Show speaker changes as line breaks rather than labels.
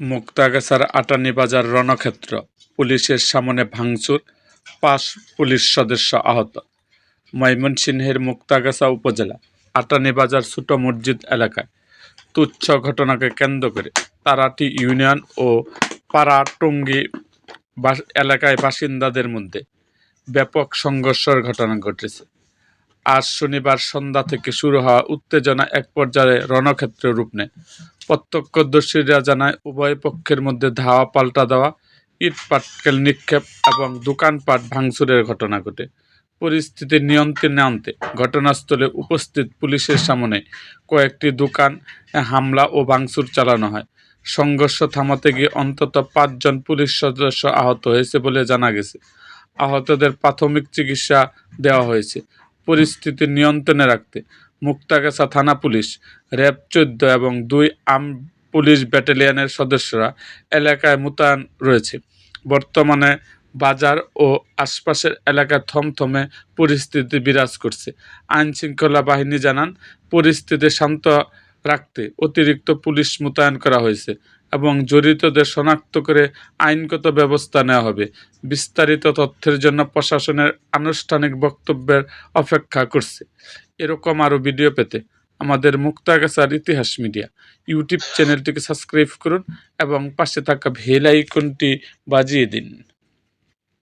মুক্তাগাছার আটানি বাজার রণক্ষেত্র, পুলিশের সামনে ভাঙচুর, ৫ পুলিশ সদস্য আহত। ময়মনসিংহের মুক্তাগাছা উপজেলা আটানি বাজার ছোট মসজিদ এলাকায় তুচ্ছ ঘটনাকে কেন্দ্র করে তারাটি ইউনিয়ন ও পাড়াটঙ্গী এলাকায় বাসিন্দাদের মধ্যে ব্যাপক সংঘর্ষের ঘটনা ঘটেছে। আজ শনিবার সন্ধ্যা থেকে শুরু হওয়া উত্তেজনা এক পর্যায়ে রণক্ষেত্রে রূপ নেয়। প্রত্যক্ষদর্শীরা জানায়, উভয় পক্ষের মধ্যে ধাওয়া পাল্টা দেওয়া, ইট পাটকেল নিক্ষেপ এবং দোকানপাট ভাঙচুরের ঘটনা ঘটে। পরিস্থিতি নিয়ন্ত্রণে আনতে ঘটনাস্থলে উপস্থিত পুলিশের সামনে কয়েকটি দোকান হামলা ও ভাঙচুর চালানো হয়। সংঘর্ষ থামাতে গিয়ে অন্তত ৫ জন পুলিশ সদস্য আহত হয়েছে বলে জানা গেছে। আহতদের প্রাথমিক চিকিৎসা দেওয়া হয়েছে। পরিস্থিতি নিয়ন্ত্রণে রাখতে মুক্তাগাছা থানা পুলিশ, র্যাব ১৪ এবং ২ আর্মড পুলিশ ব্যাটালিয়নের সদস্যরা এলাকায় মোতায়েন রয়েছে। বর্তমানে বাজার ও আশপাশের এলাকায় থমথমে পরিস্থিতি বিরাজ করছে। আইনশৃঙ্খলা বাহিনী জানান, পরিস্থিতি শান্ত রাখতে অতিরিক্ত পুলিশ মোতায়েন করা হয়েছে এবং জড়িতদের শনাক্ত করে আইনগত ব্যবস্থা নেওয়া হবে। বিস্তারিত তথ্যের জন্য প্রশাসনের আনুষ্ঠানিক বক্তব্যের অপেক্ষা করছে। এরকম আরও ভিডিও পেতে আমাদের মুক্তাগাছার ইতিহাস মিডিয়া ইউটিউব চ্যানেলটিকে সাবস্ক্রাইব করুন এবং পাশে থাকা বেল আইকনটি বাজিয়ে দিন।